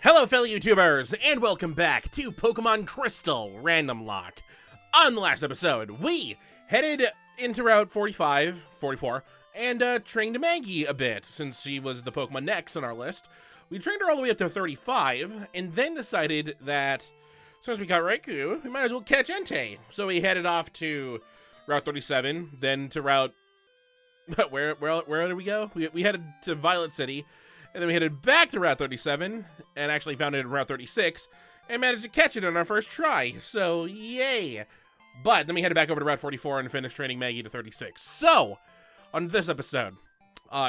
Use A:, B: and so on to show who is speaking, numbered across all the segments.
A: Hello fellow YouTubers, and welcome back to Pokémon Crystal Randomlocke. On the last episode, we headed into Route 44, and trained Maggie a bit, since she was the Pokemon next on our list. We trained her all the way up to 35, and then decided that, since we got Raikou, we might as well catch Entei. So we headed off to Route 37, then to Route... where did we go? We headed to Violet City, and then we headed back to Route 37, and actually found it in Route 36, and managed to catch it on our first try, so yay! But then we headed back over to Route 44 and finished training Maggie to 36. So, on this episode,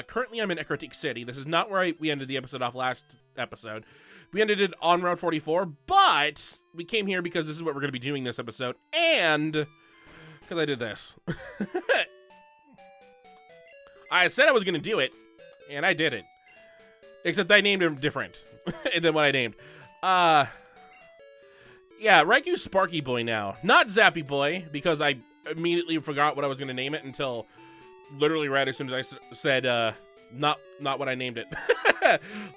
A: currently I'm in Ecruteak City. This is not where we ended the episode off last episode. We ended it on Route 44, but we came here because this is what we're going to be doing this episode, and because I did this. I said I was going to do it, and I did it. Except I named him different than what I named. Yeah, Raikou's Sparky Boy now. Not Zappy Boy, because I immediately forgot what I was going to name it until literally right as soon as I said, not what I named it.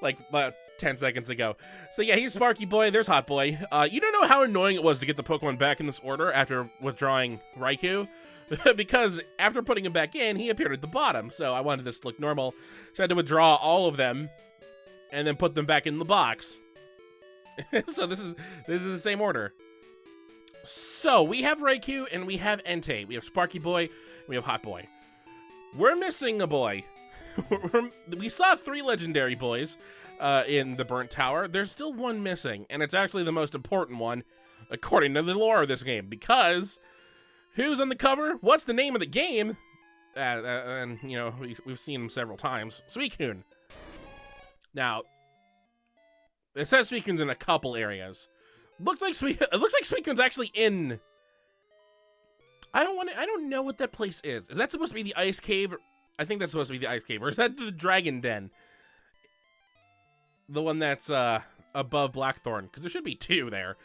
A: Like, about 10 seconds ago. So yeah, he's Sparky Boy, there's Hot Boy. You don't know how annoying it was to get the Pokemon back in this order after withdrawing Raikou. Because after putting him back in, he appeared at the bottom, so I wanted this to look normal. So I had to withdraw all of them, and then put them back in the box. So this is the same order. So we have Raikou and we have Entei. We have Sparky Boy, and we have Hot Boy. We're missing a boy. We saw 3 legendary boys in the Burnt Tower. There's still one missing, and it's actually the most important one, according to the lore of this game, because who's on the cover? What's the name of the game? And you know, we've seen him several times. Suicune. Now, it says Suicune's in a couple areas. It looks like Suicune's actually in. I don't know what that place is. Is that supposed to be the ice cave? I think that's supposed to be the ice cave, or is that the dragon den? The one that's above Blackthorn, because there should be 2 there.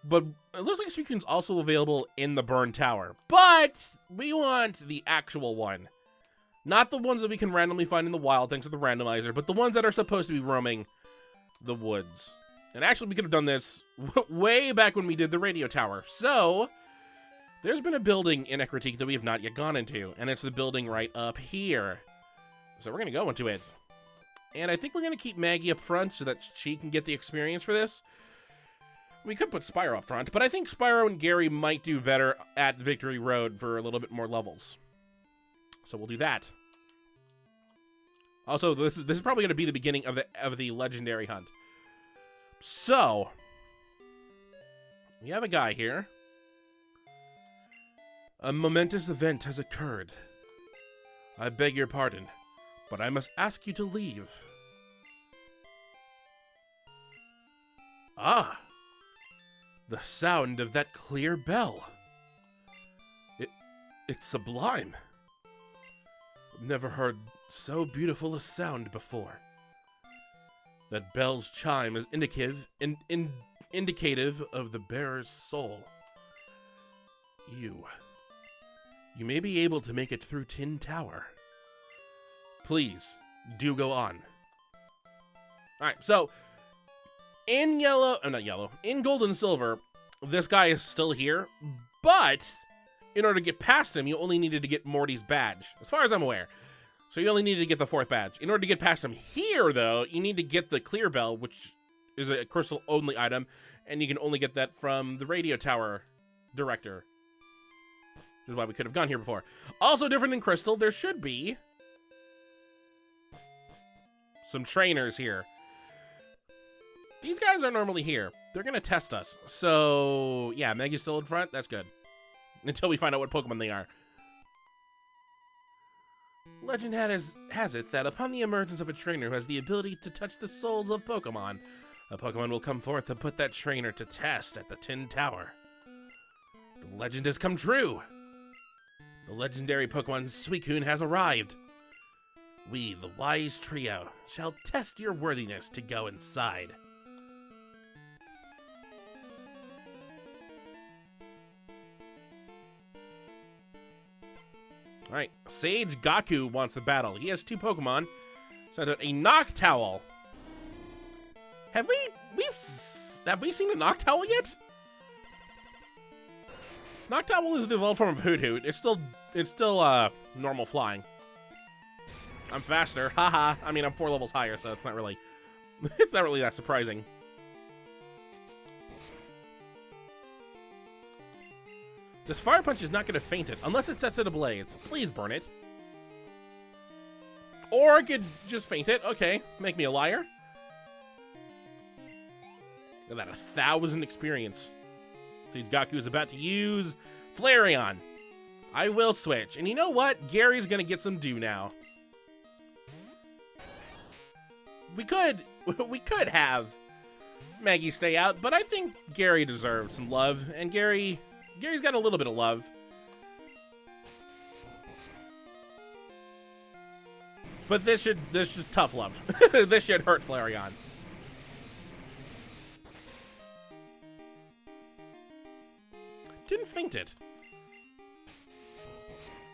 A: But it looks like Suicune's also available in the Burn Tower. But we want the actual one. Not the ones that we can randomly find in the wild thanks to the randomizer, but the ones that are supposed to be roaming the woods. And actually, we could have done this way back when we did the radio tower. So, there's been a building in Ecruteak that we have not yet gone into, and it's the building right up here. So we're going to go into it. And I think we're going to keep Maggie up front so that she can get the experience for this. We could put Spyro up front, but I think Spyro and Gary might do better at Victory Road for a little bit more levels. So we'll do that. Also, this is probably going to be the beginning of the legendary hunt. So, we have a guy here. A momentous event has occurred. I beg your pardon, but I must ask you to leave. Ah, the sound of that clear bell. It's sublime. I've never heard so beautiful a sound before. That bell's chime is indicative of the bearer's soul. You may be able to make it through Tin Tower. Please, do go on. Alright, so, in in Gold and Silver, this guy is still here, but in order to get past him, you only needed to get Morty's badge, as far as I'm aware. So you only needed to get the 4th badge. In order to get past him here, though, you need to get the Clear Bell, which is a crystal-only item, and you can only get that from the Radio Tower Director. Which is why we could have gone here before. Also different than Crystal, there should be some trainers here. These guys are normally here. They're going to test us. So, yeah, Maggie's still in front. That's good. Until we find out what Pokemon they are. Legend has it that upon the emergence of a trainer who has the ability to touch the souls of Pokemon, a Pokemon will come forth to put that trainer to test at the Tin Tower. The legend has come true. The legendary Pokemon Suicune has arrived. We, the wise trio, shall test your worthiness to go inside. Alright, Sage Gaku wants the battle. He has 2 Pokemon. Sent out a Noctowl Have we seen a Noctowl yet? Noctowl is the evolved form of Hoothoot. It's still normal flying. I'm faster. Haha. I mean, I'm 4 levels higher, so it's not really that surprising. This Fire Punch is not going to faint it unless it sets it ablaze. Please burn it. Or I could just faint it. Okay, make me a liar. Look at that, 1,000 experience. So Gaku's about to use Flareon. I will switch. And you know what? Gary's going to get some due now. We could have Maggie stay out, but I think Gary deserved some love. And Gary's got a little bit of love. But this is tough love. This should hurt Flareon. Didn't faint it.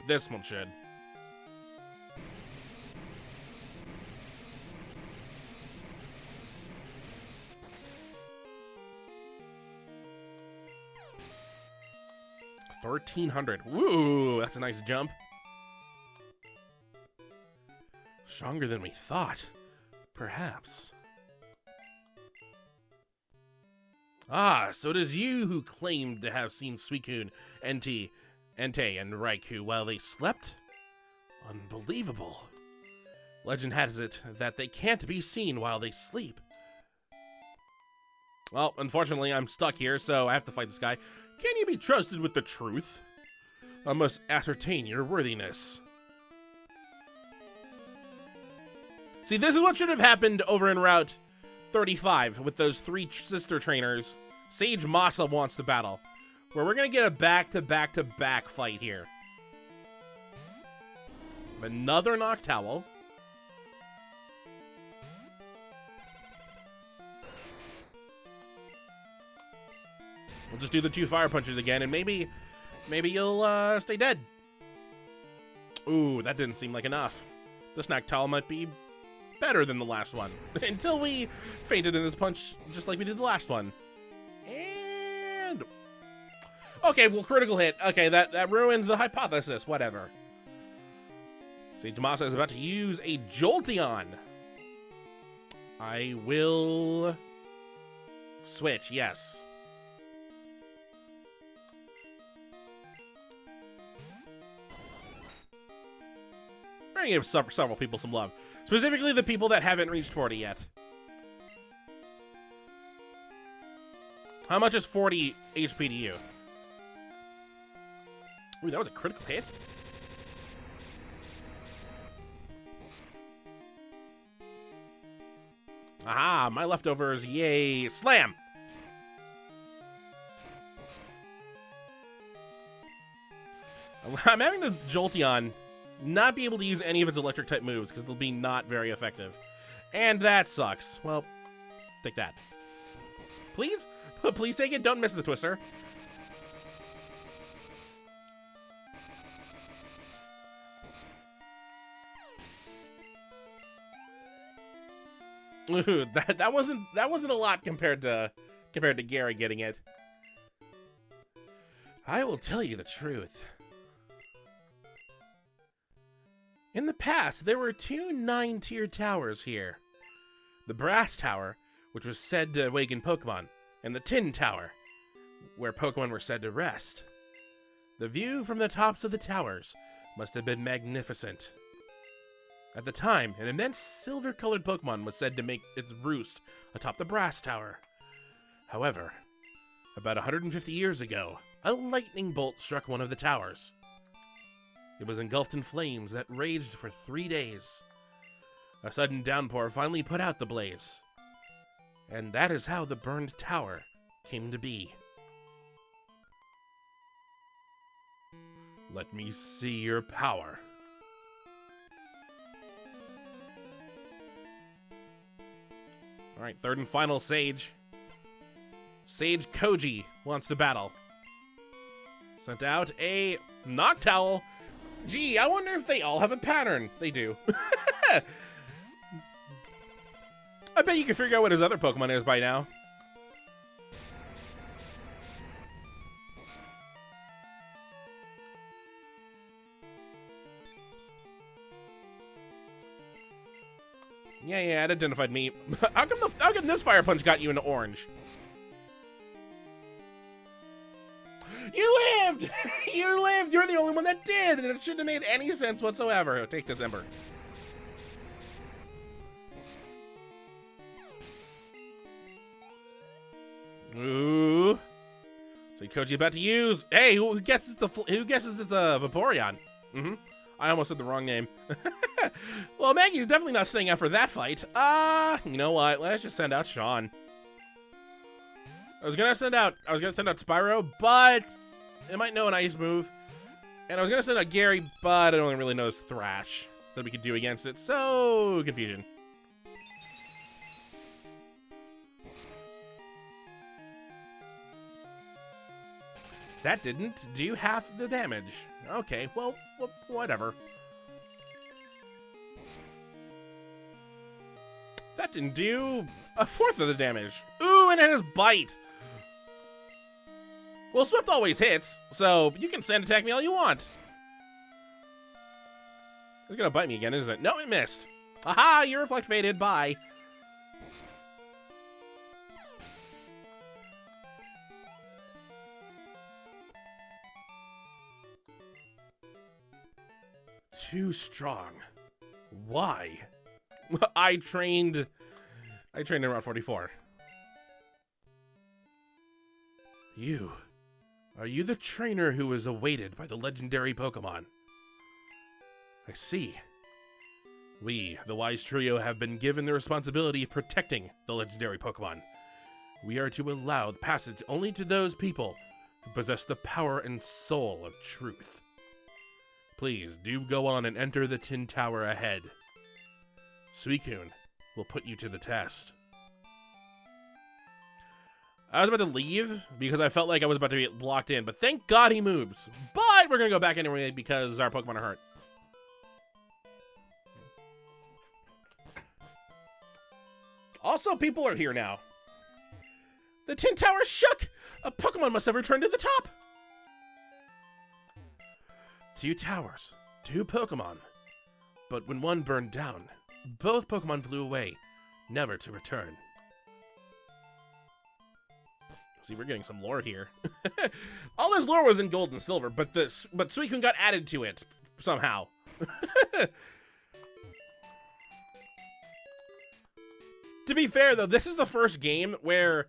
A: This one should. $1,300. Woo, that's a nice jump. Stronger than we thought. Perhaps. Ah, so it is you who claimed to have seen Suicune, Entei, and Raikou while they slept? Unbelievable. Legend has it that they can't be seen while they sleep. Well, unfortunately, I'm stuck here, so I have to fight this guy. Can you be trusted with the truth? I must ascertain your worthiness. See, this is what should have happened over in Route 35 with those 3 sister trainers. Sage Masa wants to battle, where we're going to get a back-to-back-to-back fight here. Another Noctowl. We'll just do the 2 Fire Punches again, and maybe you'll stay dead. Ooh, that didn't seem like enough. This Noctowl might be better than the last one. Until we fainted in this punch, just like we did the last one. And... okay, well, critical hit. Okay, that ruins the hypothesis. Whatever. Sage Masa is about to use a Jolteon. I will... switch, yes. We're gonna give several people some love. Specifically the people that haven't reached 40 yet. How much is 40 HP to you? Ooh, that was a critical hit. Aha, my leftovers, yay. Slam! I'm having this Jolteon not be able to use any of its electric type moves because they'll be not very effective. And that sucks. Well, take that. Please? Please take it. Don't miss the twister. Ooh, that wasn't a lot compared to Gary getting it. I will tell you the truth. In the past, there were 2 9-tiered towers here. The Brass Tower, which was said to awaken Pokemon, and the Tin Tower, where Pokemon were said to rest. The view from the tops of the towers must have been magnificent. At the time, an immense silver-colored Pokemon was said to make its roost atop the Brass Tower. However, about 150 years ago, a lightning bolt struck one of the towers. It was engulfed in flames that raged for 3 days. A sudden downpour finally put out the blaze. And that is how the burned tower came to be. Let me see your power. Alright, third and final Sage. Sage Koji wants to battle. Sent out a Noctowl. Gee, I wonder if they all have a pattern. They do. I bet you can figure out what his other Pokemon is by now. Yeah, it identified me. How come this Fire Punch got you into orange? You lived! You lived! You're the only one that did, and it shouldn't have made any sense whatsoever. Take this, Ember. Ooh. So Koji about to use. Hey, who guesses it's a Vaporeon? I almost said the wrong name. Well, Maggie's definitely not staying out for that fight. You know what? Let's just send out Sean. I was gonna send out Spyro, but it might know an ice move. And I was gonna send out Gary, but I don't really know his Thrash that we could do against it. So confusion. That didn't do half the damage. Okay, well, whatever. That didn't do a fourth of the damage. Ooh, and it has Bite. Well, Swift always hits, so you can sand attack me all you want. It's gonna bite me again, isn't it? No, it missed. Aha, your Reflect faded. Bye. Too strong. Why? I trained in Route 44. Are you the trainer who is awaited by the legendary Pokemon? I see. We, the Wise Trio, have been given the responsibility of protecting the legendary Pokemon. We are to allow passage only to those people who possess the power and soul of truth. Please do go on and enter the Tin Tower ahead. Suicune will put you to the test. I was about to leave because I felt like I was about to get locked in, but thank God he moves. But we're going to go back anyway because our Pokemon are hurt. Also, people are here now. The Tin Tower shook! A Pokemon must have returned to the top! 2 towers, 2 Pokemon. But when one burned down, both Pokemon flew away, never to return. See, we're getting some lore here. All this lore was in Gold and Silver, but Suicune got added to it somehow. To be fair, though, this is the first game where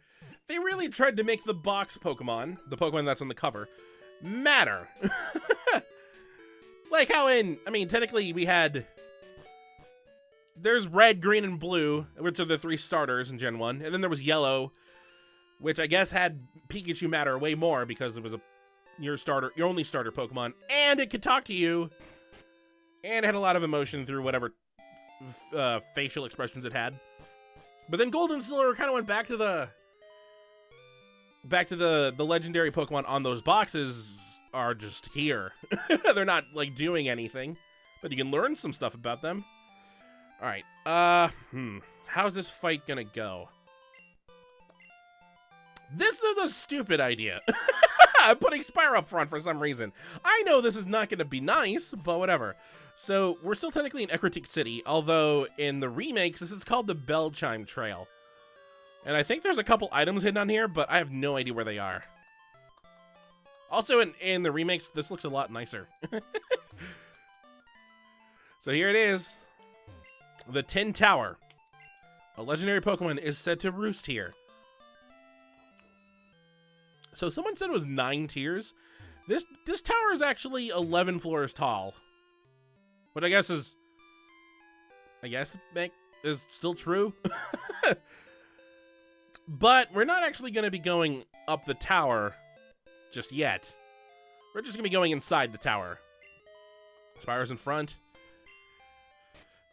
A: they really tried to make the box Pokemon, the Pokemon that's on the cover, matter. Like how technically we had... There's red, green, and blue, which are the 3 starters in Gen 1. And then there was yellow, which I guess had Pikachu matter way more because it was your only starter Pokemon. And it could talk to you. And it had a lot of emotion through whatever facial expressions it had. But then Gold and Silver kind of went back to the legendary Pokemon on those boxes are just here. They're not like doing anything, but you can learn some stuff about them. All right. How's this fight gonna go? This is a stupid idea. I'm putting Spyro up front for some reason. I know this is not gonna be nice, but whatever. So we're still technically in Ecruteak City, although in the remakes this is called the Bell Chime Trail. And I think there's a couple items hidden on here, but I have no idea where they are. Also, in the remakes, this looks a lot nicer. So here it is. The Tin Tower. A legendary Pokemon is said to roost here. So someone said it was 9 tiers. This tower is actually 11 floors tall. Which I guess is still true. But we're not actually going to be going up the tower just yet. We're just gonna be going inside the tower. Spyro's in front.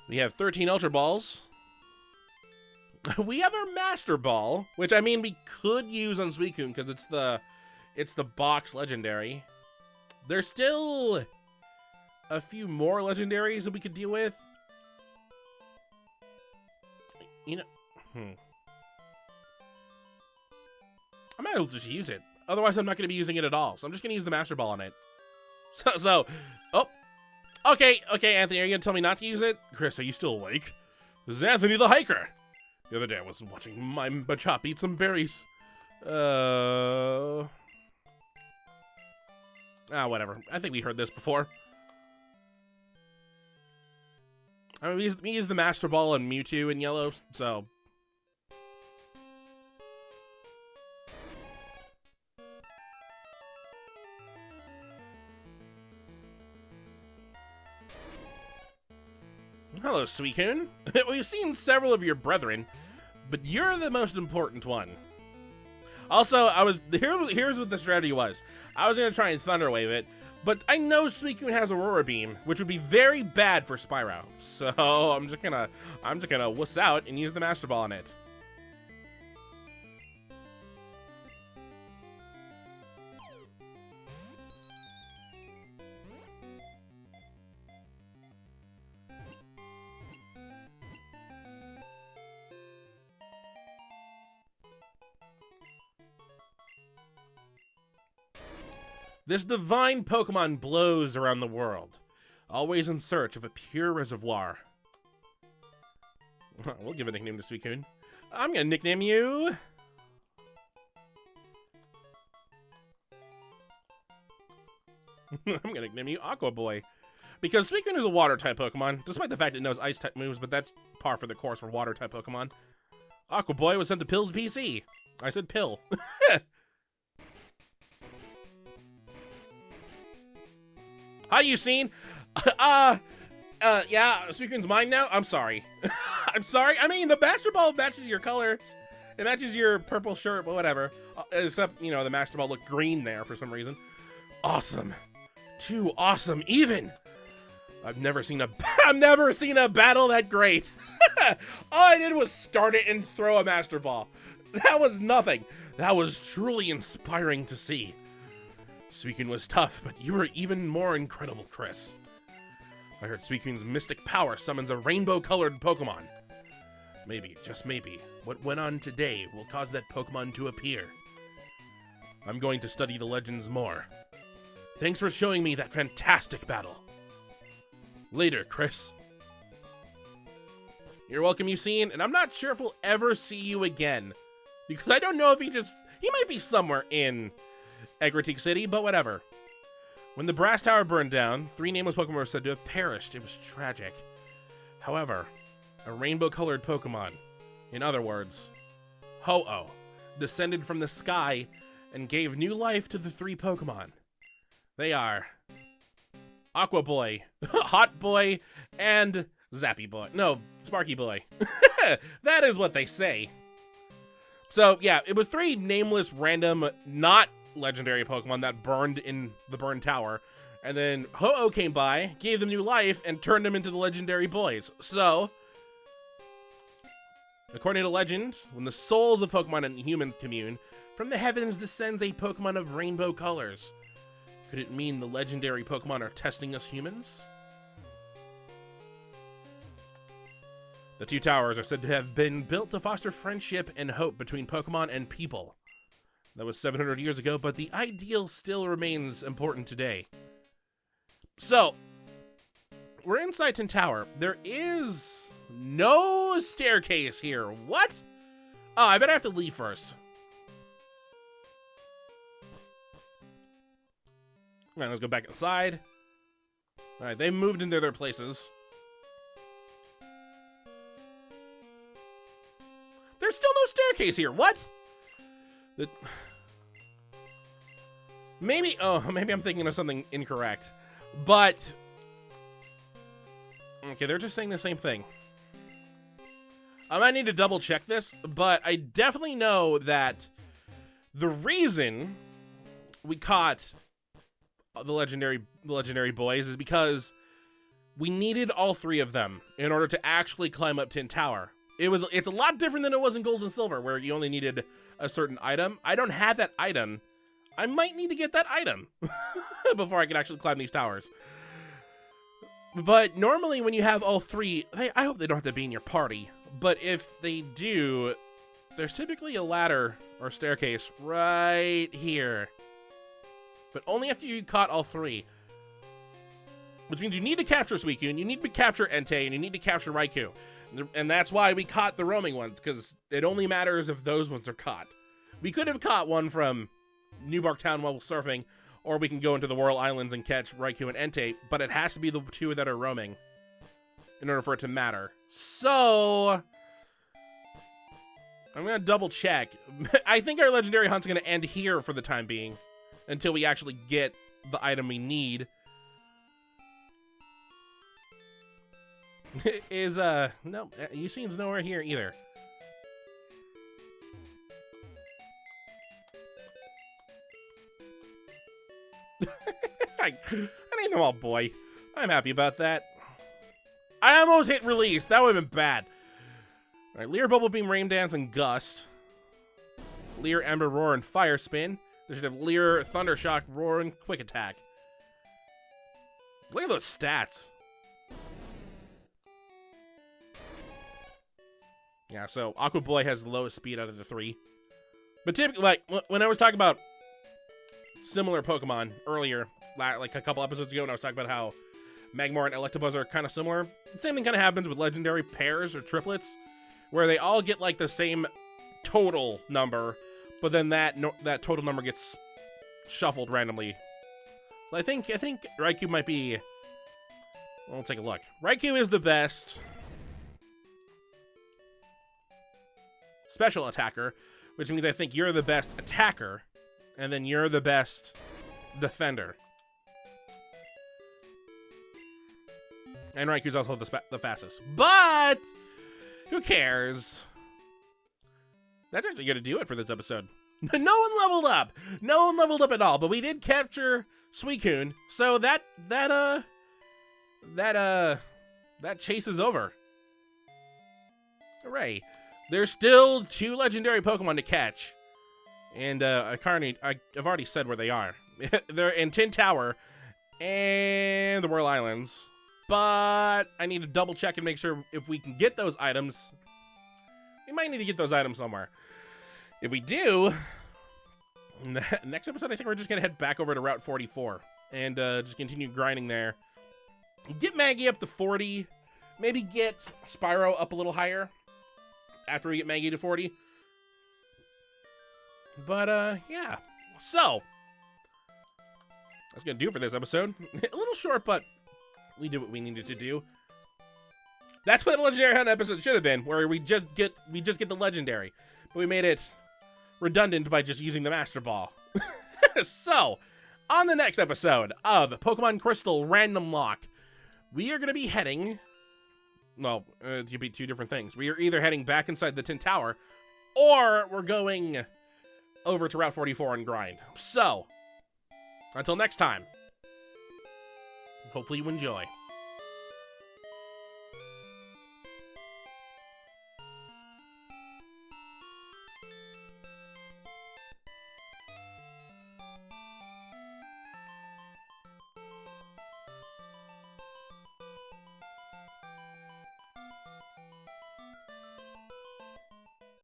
A: We have 13 Ultra Balls. We have our Master Ball, which I mean we could use on Suicune because it's the box legendary. There's still a few more legendaries that we could deal with. You know, I might as well just use it. Otherwise, I'm not going to be using it at all. So I'm just going to use the Master Ball on it. Oh. Okay, Anthony, are you going to tell me not to use it? Chris, are you still awake? This is Anthony the Hiker. The other day, I was watching my Machop eat some berries. Whatever. I think we heard this before. I mean, we use the Master Ball and Mewtwo in yellow, so... Hello, Suicune. We've seen several of your brethren, but you're the most important one. Also, here's what the strategy was. I was gonna try and Thunder Wave it, but I know Suicune has Aurora Beam, which would be very bad for Spyro. So I'm just gonna wuss out and use the Master Ball on it. This divine Pokemon blows around the world, always in search of a pure reservoir. We'll give a nickname to Suicune. I'm gonna nickname you... I'm gonna nickname you Aqua Boy. Because Suicune is a water-type Pokemon, despite the fact it knows ice-type moves, but that's par for the course for water-type Pokemon. Aqua Boy was sent to Pill's PC. I said Pill. Hi, Usain. Yeah, Suicune's mine now? I'm sorry. I'm sorry. I mean, the Master Ball matches your colors. It matches your purple shirt, but whatever. Except, you know, the Master Ball looked green there for some reason. Awesome. Too awesome, even. I've never seen a battle that great. All I did was start it and throw a Master Ball. That was nothing. That was truly inspiring to see. Suicune was tough, but you were even more incredible, Chris. I heard Suicune's mystic power summons a rainbow-colored Pokemon. Maybe, just maybe, what went on today will cause that Pokemon to appear. I'm going to study the legends more. Thanks for showing me that fantastic battle. Later, Chris. You're welcome, Usain, and I'm not sure if we'll ever see you again. Because I don't know if he might be somewhere in Egritique City, but whatever. When the Brass Tower burned down, 3 nameless Pokemon were said to have perished. It was tragic. However, a rainbow-colored Pokemon, in other words, Ho-Oh, descended from the sky and gave new life to the 3 Pokemon. They are Aqua Boy, Hot Boy, and Zappy Boy. No, Sparky Boy. That is what they say. So, yeah, it was 3 nameless, random, not legendary Pokemon that burned in the burned tower, and then Ho-Oh came by, gave them new life, and turned them into the Legendary Boys. So, according to legend, when the souls of Pokemon and humans commune, from the heavens descends a Pokemon of rainbow colors. Could it mean the legendary Pokemon are testing us humans? The 2 towers are said to have been built to foster friendship and hope between Pokemon and people. That was 700 years ago, but the ideal still remains important today. So, we're inside Tin Tower. There is no staircase here. What? Oh, I bet I have to leave first. Alright, let's go back inside. Alright, they've moved into their places. There's still no staircase here. What? Maybe I'm thinking of something incorrect. But okay, they're just saying the same thing. I might need to double check this, but I definitely know that the reason we caught the legendary boys is because we needed all 3 of them in order to actually climb up Tin Tower. It's a lot different than it was in Gold and Silver, where you only needed a certain item. I don't have that item. I might need to get that item before I can actually climb these towers. But normally when you have all 3, I hope they don't have to be in your party, But if they do, there's typically a ladder or staircase right here. But only after you caught all 3. Which means you need to capture Suicune, you need to capture Entei, and you need to capture Raikou. And that's why we caught the roaming ones, because it only matters if those ones are caught. We could have caught one from New Bark Town while surfing, or we can go into the Whirl Islands and catch Raikou and Entei, but it has to be the 2 that are roaming in order for it to matter. So I'm going to double check. I think our legendary hunt's going to end here for the time being until we actually get the item we need. No, Usain's nowhere here either. I named them all Boy. I'm happy about that. I almost hit release. That would have been bad. All right, Leer, Bubble Beam, Rain Dance, and Gust. Leer, Ember, Roar, and Fire Spin. They should have Leer, Thunder Shock, Roar, and Quick Attack. Look at those stats. Yeah, so Aqua Boy has the lowest speed out of the 3. But typically, like, when I was talking about similar Pokemon earlier, like a couple episodes ago, when I was talking about how Magmar and Electabuzz are kind of similar, the same thing kind of happens with legendary pairs or triplets, where they all get, like, the same total number, but then that total number gets shuffled randomly. So I think Raikou might be... Well, let's take a look. Raikou is the best special attacker, which means I think you're the best attacker, and then you're the best defender. And Raikou's also the fastest. But who cares? That's actually going to do it for this episode. No one leveled up. No one leveled up at all, but we did capture Suicune, so that chase is over. Hooray. There's still 2 legendary Pokemon to catch. And I've already said where they are. They're in Tin Tower and the Whirl Islands. But I need to double check and make sure if we can get those items. We might need to get those items somewhere. If we do, next episode I think we're just going to head back over to Route 44. And just continue grinding there. Get Maggie up to 40. Maybe get Spyro up a little higher after we get Maggie to 40. But, yeah. So, that's going to do it for this episode. A little short, but we did what we needed to do. That's what the Legendary Hunt episode should have been, where we just get the Legendary. But we made it redundant by just using the Master Ball. So, on the next episode of Pokemon Crystal Randomlocke, we are going to be heading... Well, it could be 2 different things. We are either heading back inside the Tin Tower, or we're going over to Route 44 and grind. So, until next time, hopefully you enjoy.